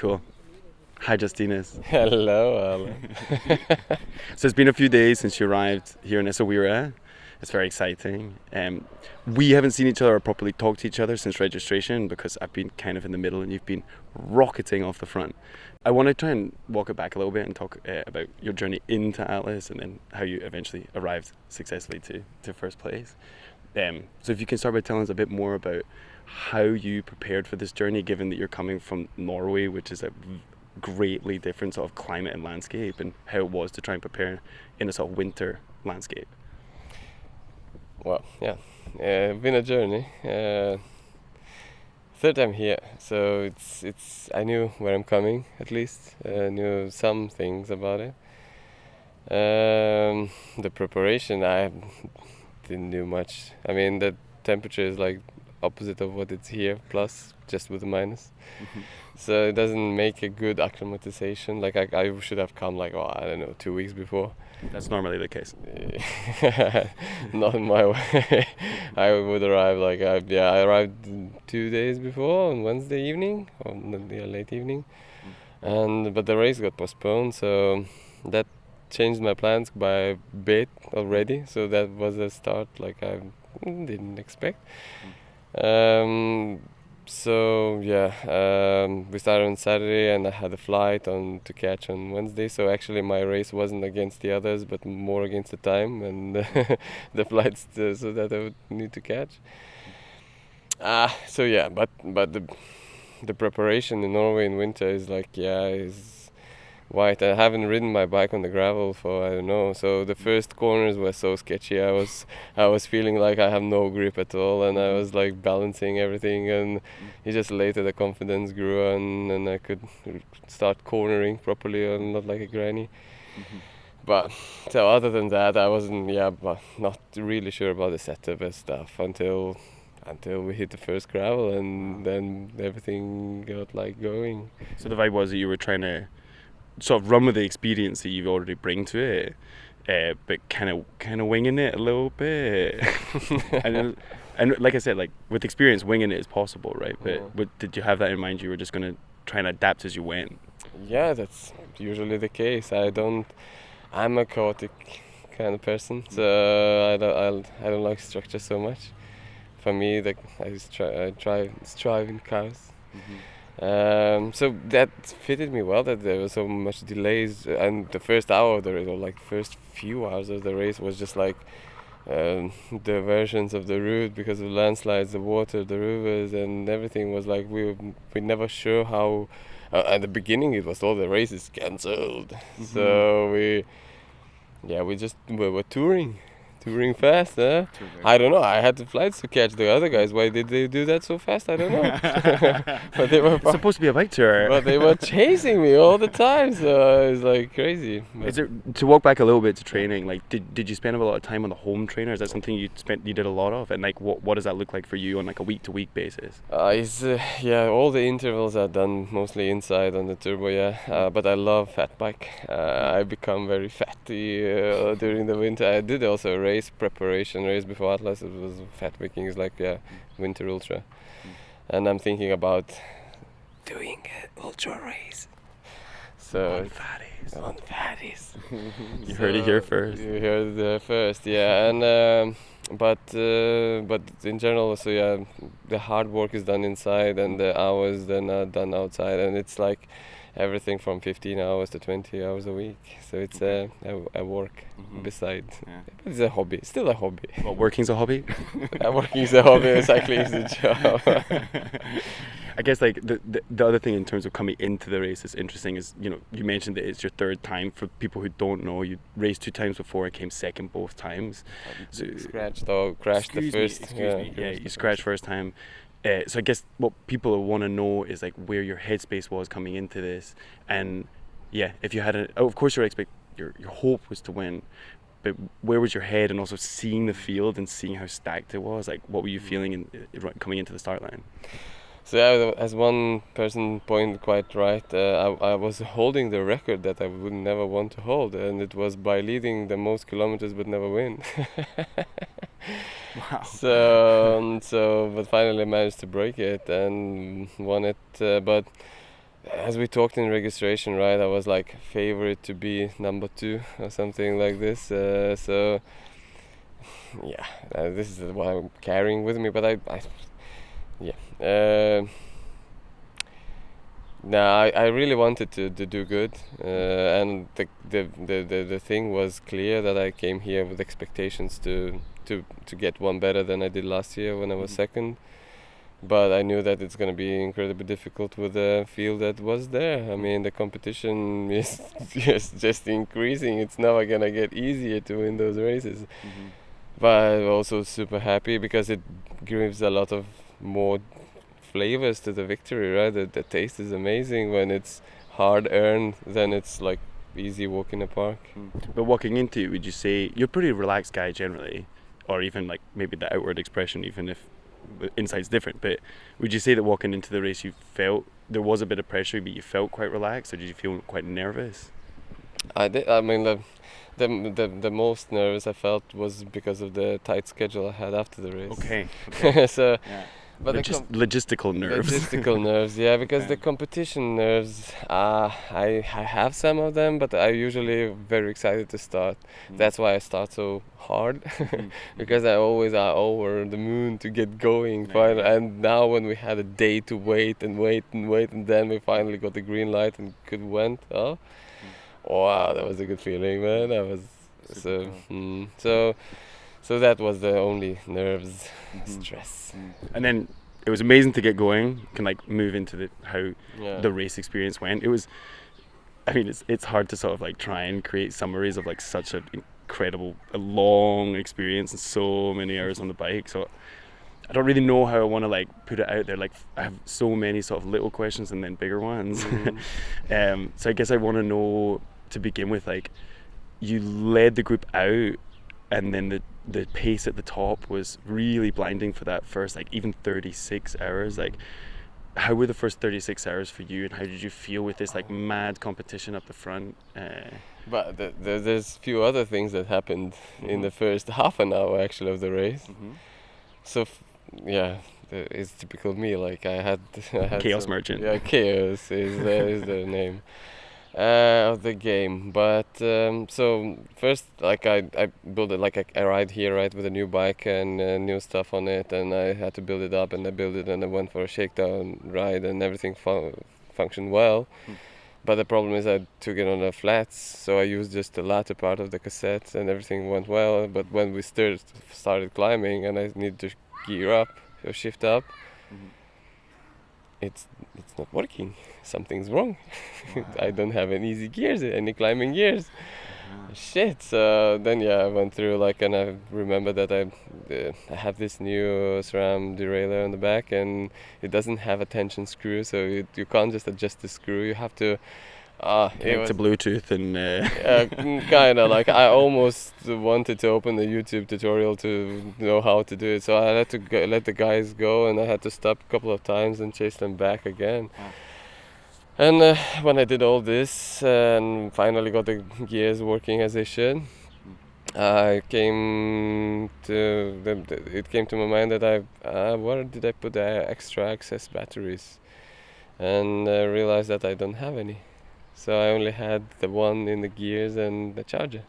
Cool. Hi, Justinas. Hello, Alan. So it's been a few days since you arrived here in Essaouira. It's very exciting. We haven't seen each other or properly talked to each other since registration because I've been kind of in the middle and you've been rocketing off the front. I want to try and walk it back a little bit and talk about your journey into Atlas and then how you eventually arrived successfully to first place. So if you can start by telling us a bit more about how you prepared for this journey, given that you're coming from Norway, which is a greatly different sort of climate and landscape, and how it was to try and prepare in a sort of winter landscape. Well, yeah, been a journey. Third time here, so it's. I knew where I'm coming at least. Knew some things about it. The preparation, I didn't do much. I mean, the temperature is like opposite of what it's here, plus just with a minus. Mm-hmm. So it doesn't make a good acclimatization. Like I should have come like, I don't know, 2 weeks before. That's normally the case. Not in my way. I would arrive like, I arrived 2 days before on Wednesday evening, or late evening. But the race got postponed, so that changed my plans by a bit already. So that was a start like I didn't expect. We started on Saturday and I had a flight to catch on Wednesday. So actually my race wasn't against the others, but more against the time and the flights so that I would need to catch. But the preparation in Norway in winter is white. I haven't ridden my bike on the gravel for I don't know. So the first corners were so sketchy. I was feeling like I have no grip at all, and I was like balancing everything. And just later the confidence grew, and I could start cornering properly and not like a granny. Mm-hmm. But so other than that, I wasn't not really sure about the setup and stuff until we hit the first gravel, and then everything got like going. So the vibe was that you were trying to sort of run with the experience that you've already bring to it, but kind of winging it a little bit. and like I said, like with experience, winging it is possible, right? But did you have that in mind? You were just going to try and adapt as you went. Yeah, that's usually the case. I'm a chaotic kind of person, so I don't like structure so much. For me, I strive in chaos. Mm-hmm. So that fitted me well, that there were so much delays, and the first hour of the race, or like first few hours of the race, was just like diversions of the route because of landslides, the water, the rivers, and everything was like we never sure how. At the beginning, it was all the races cancelled, mm-hmm. So we were touring fast, huh? I don't know. I had the flights to catch the other guys. Why did they do that so fast? I don't know. But they were supposed to be a bike tour. But they were chasing me all the time, so it was like crazy. Is it, to walk back a little bit to training? Like, did you spend a lot of time on the home trainer? Is that something you did a lot of? And like, what does that look like for you on like a week-to-week basis? All the intervals are done mostly inside on the turbo. But I love fat bike. I become very fatty during the winter. I did also a race before Atlas. It was fat biking, is like winter ultra, and I'm thinking about doing an ultra race. So on fatties. You heard it here first. You heard it first, yeah. And but in general, so the hard work is done inside, and the hours then are done outside, and it's like everything from 15 hours to 20 hours a week. So it's a work beside. Yeah. It's a hobby, still a hobby. Well, working's a hobby? Working's a hobby, cycling is a job. I guess like the other thing in terms of coming into the race is interesting is, you mentioned that it's your third time. For people who don't know, you raced 2 times before and came second both times. So crashed the first. You scratched first time. So I guess what people want to know is like where your headspace was coming into this, and if you had of course your hope was to win, but where was your head, and also seeing the field and seeing how stacked it was, like what were you feeling coming into the start line? So as one person pointed quite right, I was holding the record that I would never want to hold, and it was by leading the most kilometers but never win. Wow. But finally managed to break it and won it. But as we talked in registration, right, I was like favorite to be number 2 or something like this. So yeah, this is what I'm carrying with me. But I really wanted to do good, and the thing was clear that I came here with expectations to get one better than I did last year when I was second. But I knew that it's going to be incredibly difficult with the field that was there. I mean, the competition is just increasing. It's never going to get easier to win those races. But I'm also super happy because it gives a lot of more flavors to the victory, right? The taste is amazing when it's hard earned, then it's like easy walk in the park. But walking into it, would you say you're a pretty relaxed guy generally, or even like maybe the outward expression, even if inside's different, but would you say that walking into the race you felt there was a bit of pressure, but you felt quite relaxed, or did you feel quite nervous? I did. I mean, the most nervous I felt was because of the tight schedule I had after the race. Okay. So Yeah. but Logistical nerves. Logistical nerves, yeah, because Okay. the competition nerves, I have some of them, but I usually very excited to start. That's why I start so hard, because I always are over the moon to get going. And now when we had a day to wait, and then we finally got the green light and could went. Oh, wow, that was a good feeling, man. That was so that was the only nerves, stress. And then it was amazing to get going. You can like move into how Yeah. the race experience went. It was, I mean, it's hard to sort of like try and create summaries of like such an incredible, a long experience and so many hours on the bike. So I don't really know how I want to like put it out there. Like I have so many sort of little questions and then bigger ones. So I guess I want to know to begin with, like, you led the group out, and then the pace at the top was really blinding for that first, like, even 36 hours. Like, how were the first 36 hours for you, and how did you feel with this like mad competition up the front? But there's few other things that happened in the first half an hour actually of the race. So it's typical me. Like I had Chaos Merchant. Yeah, chaos is the name of the game. But so first, like I built it, like I ride here, right, with a new bike and new stuff on it, and I had to build it up, and I built it, and I went for a shakedown ride, and everything functioned well. But the problem is I took it on the flats, so I used just the latter part of the cassette, and everything went well. But when we started climbing, and I needed to gear up or shift up, it's not working. Something's wrong. I don't have any climbing gears. Shit. So then I went through, like, and I remember that I have this new SRAM derailleur on the back, and it doesn't have a tension screw, so you can't just adjust the screw. You have to Connect to Bluetooth and kind of like I almost wanted to open the YouTube tutorial to know how to do it, so I had to let the guys go, and I had to stop a couple of times and chase them back again. And when I did all this and finally got the gears working as they should, it came to my mind that where did I put the extra access batteries, and I realized that I don't have any. So I only had the one in the gears and the charger.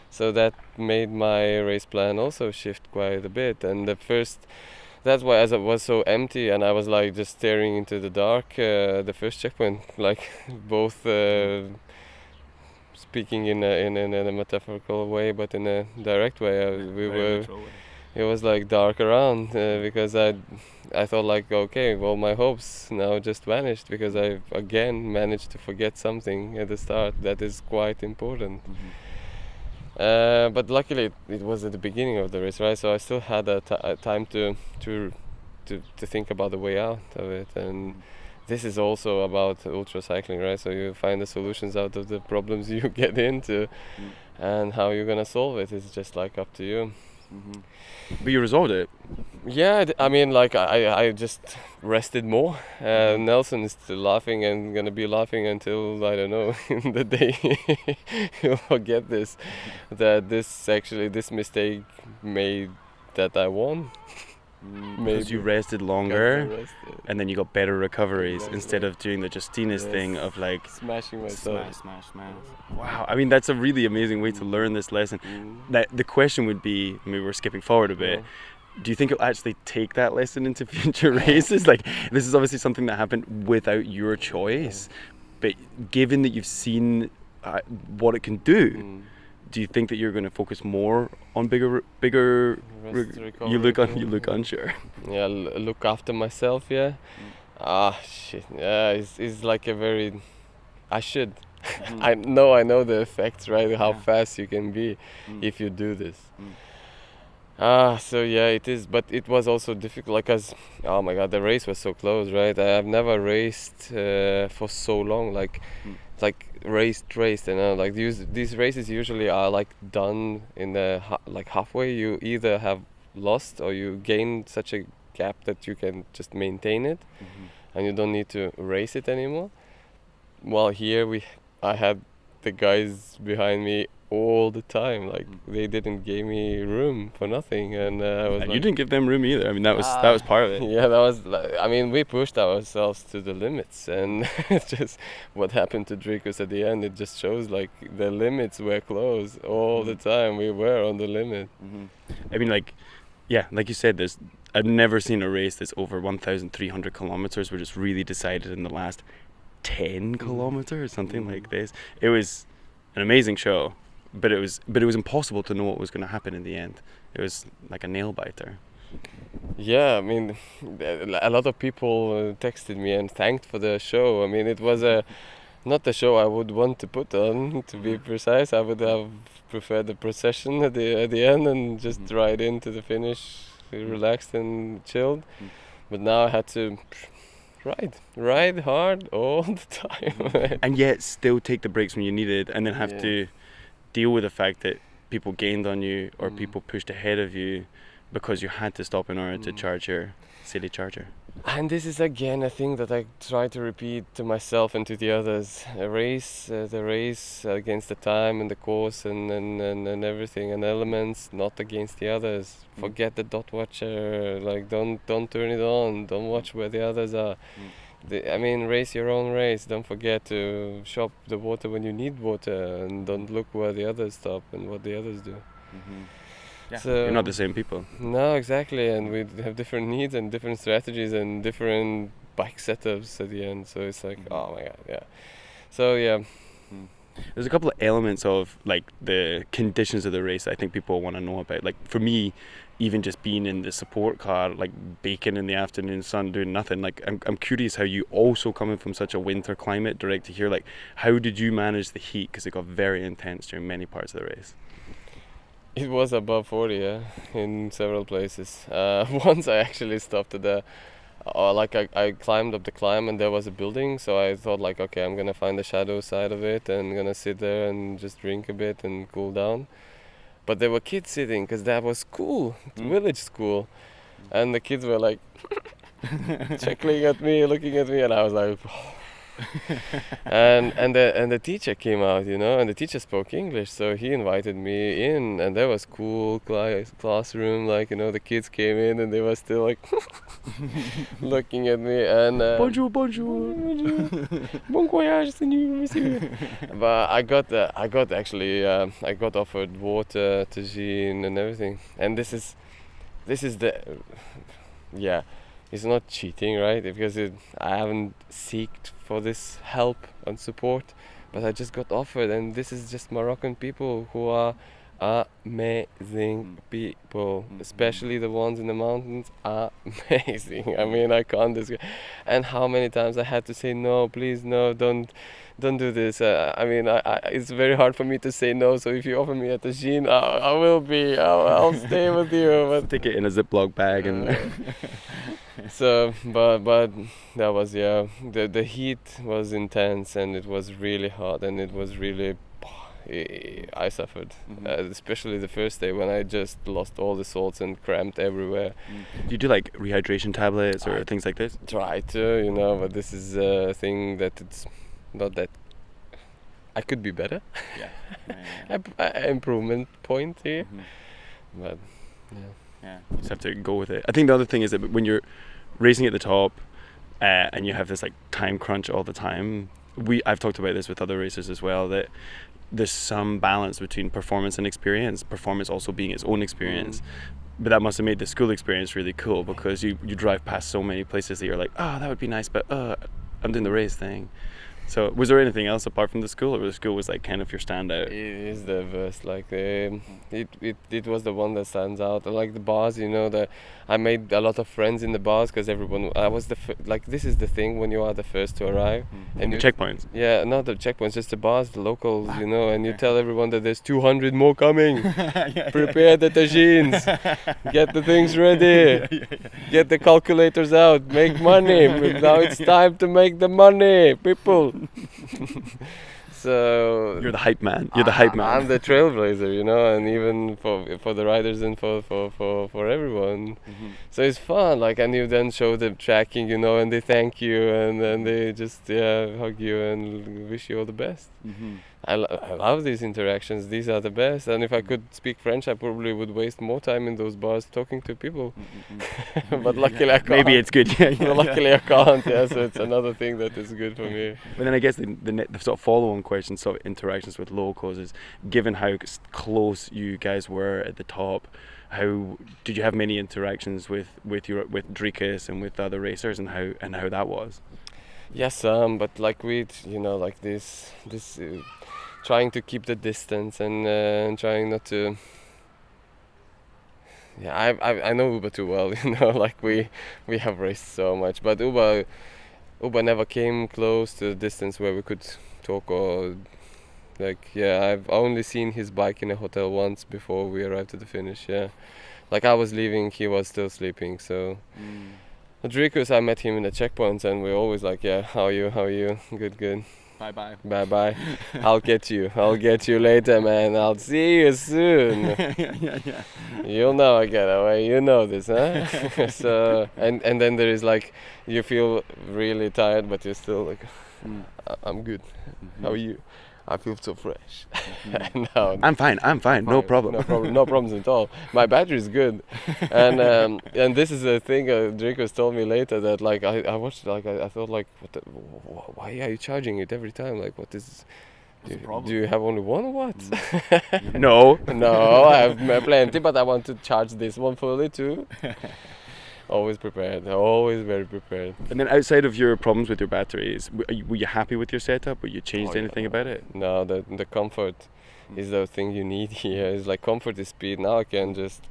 So that made my race plan also shift quite a bit. And that's why, as it was so empty and I was like just staring into the dark, the first checkpoint, like both speaking in a metaphorical way, but in a direct way, it was like dark around because I thought, like, okay, well, my hopes now just vanished because I again managed to forget something at the start that is quite important. But luckily it was at the beginning of the race, right? So I still had a time to think about the way out of it. And this is also about ultra cycling, right? So you find the solutions out of the problems you get into, and how you're gonna solve it is just like up to you. But you resolved it. Yeah, I mean, like I just rested more. Nelson is still laughing and gonna be laughing until, I don't know, the day he'll forget this. That this mistake made that I won. Because you rested longer, and then you got better recoveries instead of doing the Justinas thing of like smashing myself. Smash. Wow, I mean that's a really amazing way to learn this lesson. That the question would be, maybe we're skipping forward a bit. Do you think you'll actually take that lesson into future races? Like, this is obviously something that happened without your choice, but given that you've seen what it can do, do you think that you're going to focus more on bigger? You look unsure. Yeah, look after myself. Yeah. Shit. Yeah, it's like a very. I should. I know the effects, right? How fast you can be if you do this. So yeah, it is, but it was also difficult, like, as oh my god, the race was so close, right? I've never raced for so long, like raced, you know, like these races usually are like done in the like halfway. You either have lost or you gain such a gap that you can just maintain it, and you don't need to race it anymore. While here I had the guys behind me all the time, like they didn't give me room for nothing, and I was. And you didn't give them room either. I mean, that was part of it. Yeah, that was. I mean, we pushed ourselves to the limits, and it's just what happened to Dricus at the end. It just shows like the limits were close all the time. We were on the limit. I mean, like you said, I've never seen a race that's over 1,300 kilometers, which is really decided in the last 10 kilometers, something like this. It was an amazing show. But it was impossible to know what was going to happen in the end. It was like a nail biter. Yeah, I mean, a lot of people texted me and thanked for the show. I mean, it was not the show I would want to put on, to be precise. I would have preferred the procession at the end and just ride into the finish relaxed and chilled. But now I had to ride hard all the time. And yet still take the breaks when you needed, and then have to deal with the fact that people gained on you or people pushed ahead of you because you had to stop in order to charge your silly charger. And this is again a thing that I try to repeat to myself and to the others. The race against the time and the course and everything and elements, not against the others. Forget the dot watcher. Like don't turn it on. Don't watch where the others are. Race your own race. Don't forget to shop the water when you need water, and don't look where the others stop and what the others do. Yeah. So, you're not the same people. No, exactly, and we have different needs and different strategies and different bike setups at the end. So it's like, oh my god, yeah. So yeah. There's a couple of elements of like the conditions of the race I think people want to know about. Like for me, even just being in the support car, like baking in the afternoon sun, doing nothing. Like I'm curious how you also coming from such a winter climate, direct to here. Like how did you manage the heat? Because it got very intense during many parts of the race. It was above 40, yeah, in several places. Once I actually stopped at the. I climbed up the climb and there was a building, so I thought like, okay, I'm gonna find the shadow side of it and gonna sit there and just drink a bit and cool down. But there were kids sitting because that was school, village school, and the kids were like chuckling at me, looking at me, and I was like. and the teacher came out, you know, and the teacher spoke English, so he invited me in, and there was cool classroom, like, you know, the kids came in and they were still like looking at me and bonjour bon voyage seigneur monsieur. But I got offered water, tagine and everything, and this is it's not cheating, right? Because I haven't sought for this help and support, but I just got offered, and this is just Moroccan people who are amazing people, especially the ones in the mountains. Amazing. I mean, I can't describe. And how many times I had to say no, please, no, don't do this. It's very hard for me to say no. So if you offer me a tagine, I'll stay with you. But take it in a Ziploc bag and. So, but that was the heat was intense, and it was really hot, and it was really. I suffered, especially the first day when I just lost all the salts and cramped everywhere. Do you do like rehydration tablets or things like this? Try to, you know, but this is a thing that it's not that. I could be better. Yeah. Improvement point here, but yeah. Yeah, you just have to go with it. I think the other thing is that when you're racing at the top and you have this like time crunch all the time, I've talked about this with other racers as well, that there's some balance between performance and experience. Performance also being its own experience. But that must have made the school experience really cool, because you drive past so many places that you're like, oh, that would be nice, but I'm doing the race thing. So was there anything else apart from the school, or the school was like kind of your standout? It is the best. Like it was the one that stands out. I like the bars, you know. I made a lot of friends in the bars because everyone. I was like, this is the thing when you are the first to arrive. And the checkpoints. Yeah, not the checkpoints, just the bars, the locals, you know. And you tell everyone that there's 200 more coming. Prepare the tagines. Get the things ready. Get the calculators out. Make money. Now it's time to make the money, people. So you're the hype man. You're the hype man. I'm the trailblazer, you know, and even for the riders and for everyone. So it's fun. Like, and you then show them tracking, you know, and they thank you, and then they just hug you and wish you all the best. I love these interactions. These are the best. And if I could speak French, I probably would waste more time in those bars talking to people. But luckily I can't. Maybe it's good. Luckily I can't. Yeah, so it's another thing that is good for me. But then I guess the sort of follow-on question, sort of interactions with locals, is given how close you guys were at the top, how did you have many interactions with Drikas and with other racers, and how that was? Yes, but like you know, like this trying to keep the distance and trying not to. Yeah, I know Uba too well, you know. Like we have raced so much, but Uba never came close to the distance where we could talk or. Like, yeah, I've only seen his bike in a hotel once before we arrived at the finish. Yeah, like I was leaving, he was still sleeping. So. Rodriguez, I met him in the checkpoints, and we're always like, yeah, how are you? Good. Bye. I'll get you later, man. I'll see you soon. Yeah. You'll never get away, you know this, huh? So, and then there is like, you feel really tired, but you're still like, I'm good. How are you? I feel so fresh. No, I'm fine. No problem. No problems at all. My battery is good, and this is the thing. Dricos told me later that like I watched, like I thought like, why are you charging it every time? Like, what is? Do you have only one or what? No, I have plenty, but I want to charge this one fully too. Always prepared, always very prepared. And then outside of your problems with your batteries, were you happy with your setup? Were you changed anything about it? No, the comfort is the thing you need here. It's like comfort is speed. Now I can just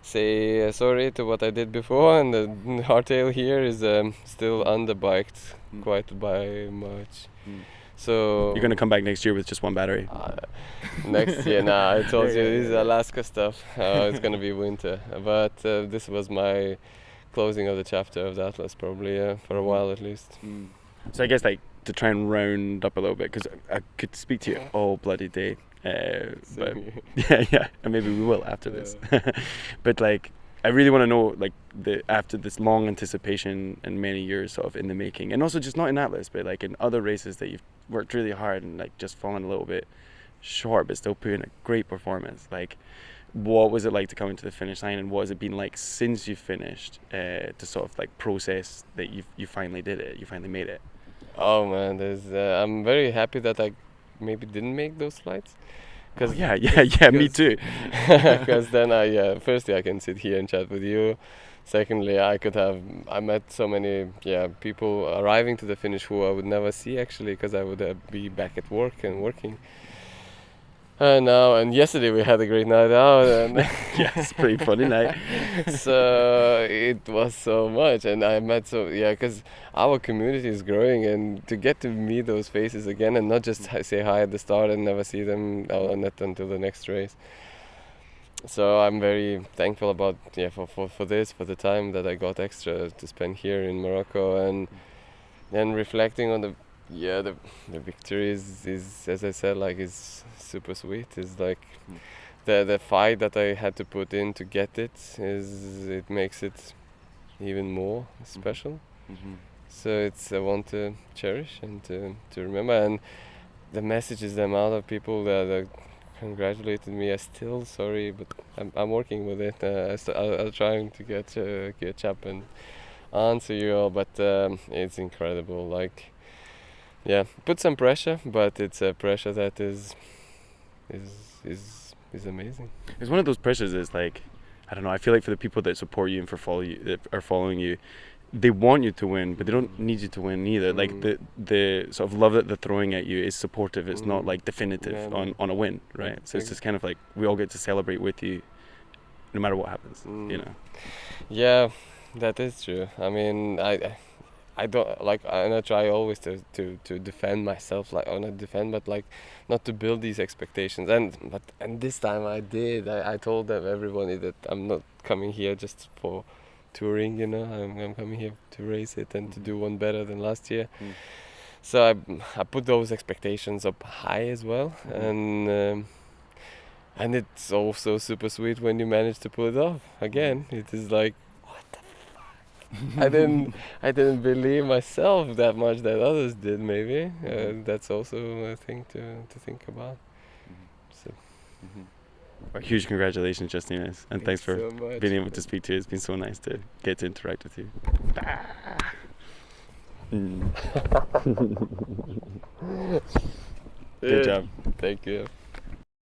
say sorry to what I did before, and the hardtail here is still underbiked quite by much. So you're gonna come back next year with just one battery? Next year, I told you this is Alaska stuff. It's gonna be winter, but this was my closing of the chapter of the Atlas, probably for a while at least. So I guess like to try and round up a little bit, because I could speak to you all bloody day, but yeah, and maybe we will after this. But like, I really want to know, like, after this long anticipation and many years sort of in the making, and also just not in Atlas, but like in other races that you've worked really hard and like just fallen a little bit short, but still putting a great performance. Like, what was it like to come into the finish line, and what has it been like since you finished to sort of like process that you finally did it, you finally made it? Oh man, I'm very happy that I maybe didn't make those flights. Me too. Because then firstly I can sit here and chat with you. Secondly, I met so many people arriving to the finish who I would never see actually, because I would be back at work and working. And yesterday we had a great night out, and it's a pretty funny night. So it was so much, and I met because our community is growing, and to get to meet those faces again and not just say hi at the start and never see them until the next race. So I'm very thankful about for the time that I got extra to spend here in Morocco, and reflecting on the victory is as I said, like, is super sweet. It's like the fight that I had to put in to get it makes it even more special. So it's I want to cherish and to remember, and the message is the amount of people that congratulated me. I'm still sorry, but I'm working with it. I'll trying to catch up and answer you all, but it's incredible. Like, yeah, put some pressure, but it's a pressure that is amazing. It's one of those pressures. Is like, I don't know. I feel like for the people that support you and that are following you, they want you to win, but they don't need you to win either. Like the sort of love that they're throwing at you is supportive. It's not like definitive on a win, right? So it's just kind of like we all get to celebrate with you, no matter what happens. You know. Yeah, that is true. I mean, I don't like, and I try always to defend myself, like, or not defend, but like not to build these expectations. And this time I did. I told everybody that I'm not coming here just for touring, you know. I'm coming here to race it and to do one better than last year. So I put those expectations up high as well, and it's also super sweet when you manage to pull it off again. It is like, I didn't believe myself that much that others did. Maybe that's also a thing to think about. So. Well, huge congratulations, Justinas, and thanks for so being able to speak to you. It's been so nice to get to interact with you. Good job. Thank you.